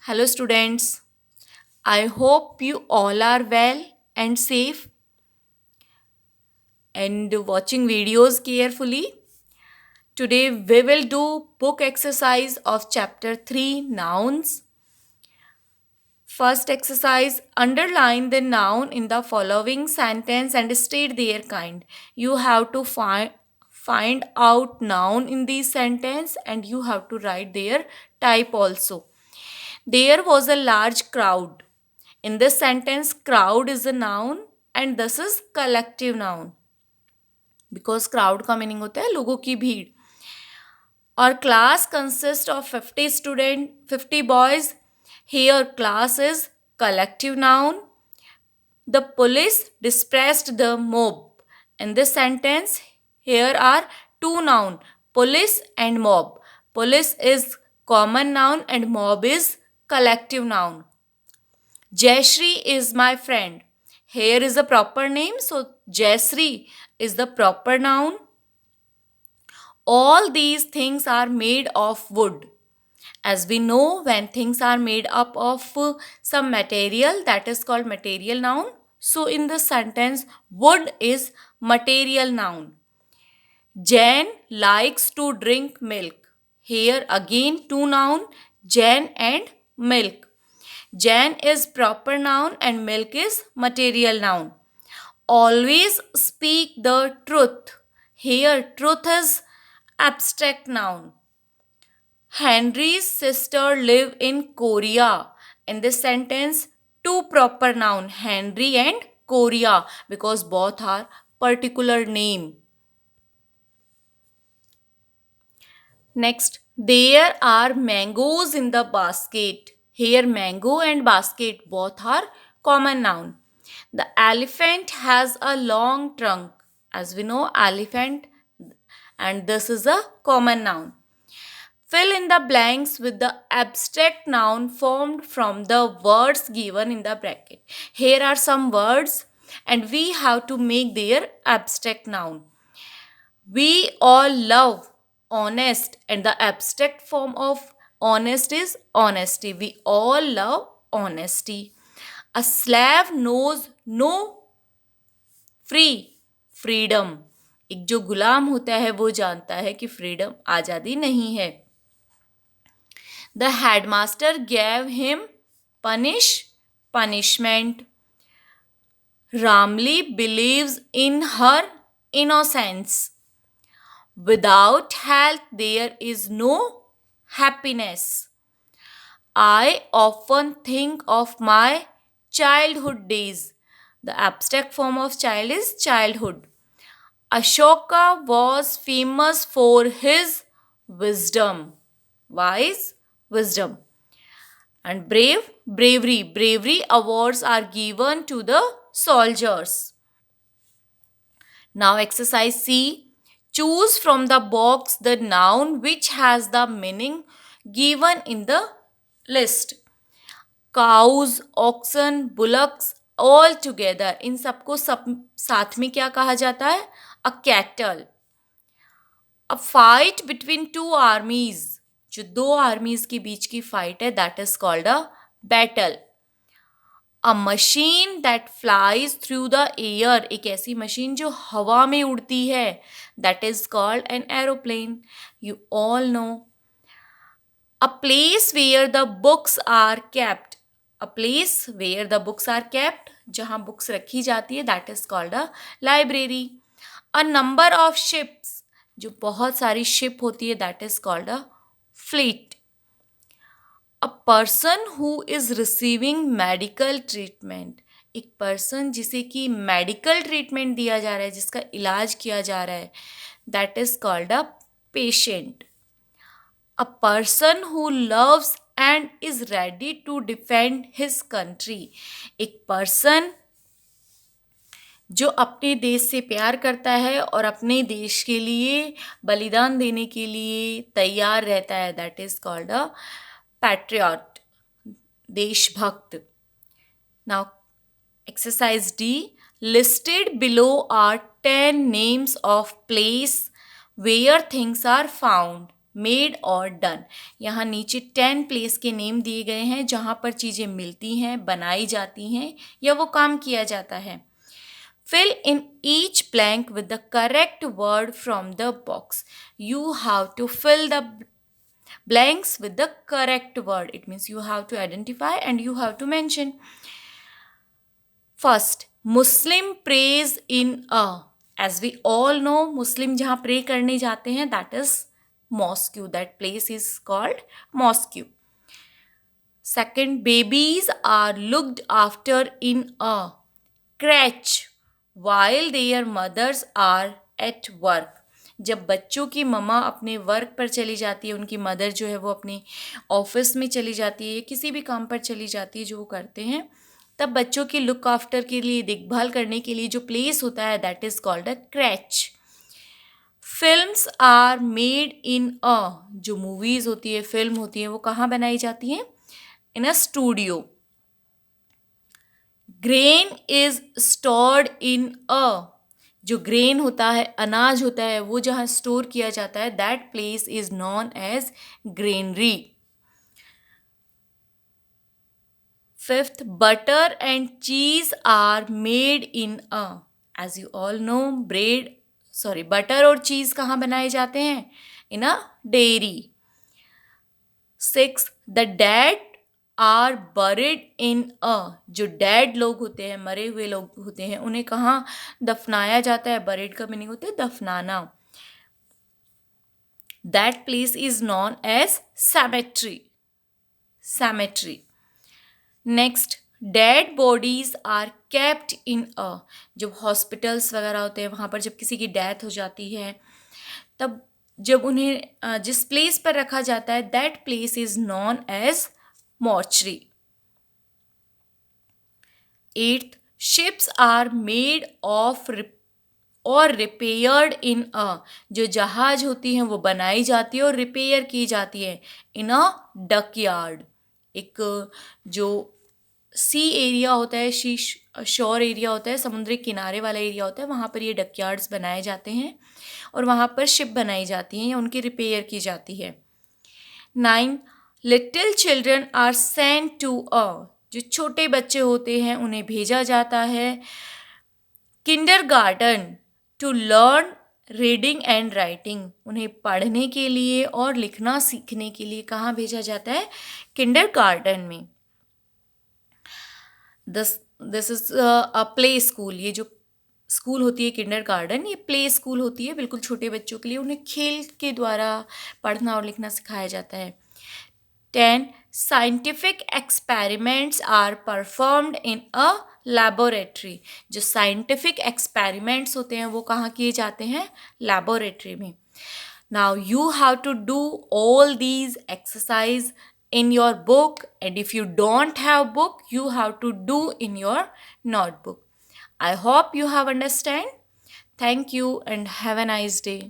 Hello, students. I hope you all are well and safe and watching videos carefully. Today, we will do book exercise of chapter 3 Nouns. First exercise, underline the noun in the following sentence and state their kind. You have to find out noun in this sentence and you have to write their type also. There was a large crowd. In this sentence, crowd is a noun and this is collective noun because crowd का meaning होता है लोगों की भीड़. Our class consists of 50 students, 50 boys. Here class is collective noun. The police dispersed the mob. In this sentence, here are two nouns, police and mob. Police is common noun and mob is collective noun. Jayashree is my friend. Here is a proper name, so Jayashree is the proper noun. All these things are made of wood. As we know, when things are made up of some material, that is called material noun. So in the sentence, wood is material noun. Jane likes to drink milk. Here again two noun, Jane and milk. Jane is proper noun and milk is material noun. Always speak the truth. Here truth is abstract noun. Henry's sister live in Korea. In this sentence, two proper noun, Henry and Korea, because both are particular name. Next, there are mangoes in the basket. Here mango and basket both are common noun. The elephant has a long trunk. As we know, elephant and this is a common noun. Fill in the blanks with the abstract noun formed from the words given in the bracket. Here are some words and we have to make their abstract noun. We all love honest and the abstract form of honest is honesty. We all love honesty. A slave knows no free freedom. एक जो गुलाम होता है वो जानता है कि freedom आज़ादी नहीं है. The headmaster gave him punishment. Ramli believes in her innocence. Without health, there is no happiness. I often think of my childhood days. The abstract form of child is childhood. Ashoka was famous for his wisdom. Wise wisdom. And bravery awards are given to the soldiers. Now exercise C. Choose from the box the noun which has the meaning given in the list. Cows, oxen, bullocks all together. इन सबको साथ में क्या कहा जाता है? A cattle. A fight between two armies. जो दो आर्मीज के बीच की फाइट है that is called a battle. A machine that flies through the air. एक ऐसी मशीन जो हवा में उड़ती है that is called an aeroplane. You all know. A place where the books are kept. A place where the books are kept. जहाँ books रखी जाती है that is called a library. A number of ships. जो बहुत सारी ship होती है that is called a fleet. A person who is receiving medical treatment. एक पर्सन जिसे कि मेडिकल ट्रीटमेंट दिया जा रहा है, जिसका इलाज किया जा रहा है, that is called a patient. A person who loves and is ready to defend his country. एक पर्सन जो अपने देश से प्यार करता है और अपने देश के लिए बलिदान देने के लिए तैयार रहता है that is called a patriot. देशभक्त. Now exercise D. Listed below are 10 names of place where things are found. Made or done. यहाँ नीचे 10 प्लेस के नेम दिए गए हैं जहाँ पर चीज़ें मिलती हैं, बनाई जाती हैं या वो काम किया जाता है। Fill in each blank with the correct word from the box. You have to fill the blanks with the correct word. It means you have to identify and you have to mention. First, Muslim prays in a. As we all know, Muslim जहाँ pray करने जाते हैं, that is mosque. That place is called mosque. Second, babies are looked after in a crèche while their mothers are at work. जब बच्चों की mama अपने work पर चली जाती है, उनकी मदर जो है वो अपने ऑफिस में चली जाती है या किसी भी काम पर चली जाती है जो वो करते हैं, तब बच्चों की लुक आफ्टर के लिए, देखभाल करने के लिए जो प्लेस होता है that is called a creche. Films are made in a. जो मूवीज़ होती है, फिल्म होती है, वो कहाँ बनाई जाती हैं? In a studio. Grain is stored in a. जो ग्रेन होता है, अनाज होता है, वो जहाँ स्टोर किया जाता है that place is known as granary. Fifth, butter and cheese are made in a. As you all know, butter और चीज कहाँ बनाए जाते हैं? In a dairy. Six, the dead are buried in a. जो dead लोग होते हैं, मरे हुए लोग होते हैं, उन्हें कहाँ दफनाया जाता है? बरिड का मीनिंग होता है दफनाना. That place is known as cemetery. Next, dead bodies are kept in a. जब हॉस्पिटल्स वगैरह होते हैं, वहाँ पर जब किसी की डेथ हो जाती है, तब जब उन्हें जिस प्लेस पर रखा जाता है that place is known as mortuary. Eighth, ships are made of और repaired in a. जो जहाज होती हैं वो बनाई जाती है और रिपेयर की जाती है इन अ डकयार्ड. एक जो सी एरिया होता है, शोर एरिया होता है, समुद्री किनारे वाला एरिया होता है, वहाँ पर ये डकयार्ड्स बनाए जाते हैं और वहाँ पर शिप बनाई जाती हैं या उनकी रिपेयर की जाती है. 9, little children are sent to a. जो छोटे बच्चे होते हैं उन्हें भेजा जाता है kindergarten to learn reading and writing. उन्हें पढ़ने के लिए और लिखना सीखने के लिए कहाँ भेजा जाता है? किंडरगार्टन में. This is a play school. ये जो स्कूल होती है किंडरगार्टन, ये प्ले स्कूल होती है बिल्कुल छोटे बच्चों के लिए. उन्हें खेल के द्वारा पढ़ना और लिखना सिखाया जाता है. 10, scientific experiments are performed in a laboratory. जो scientific experiments होते हैं वो कहाँ किए जाते हैं? laboratory में. Now you have to do all these exercise in your book, and if you don't have book, you have to do in your notebook. I hope you have understand. Thank you and have a nice day.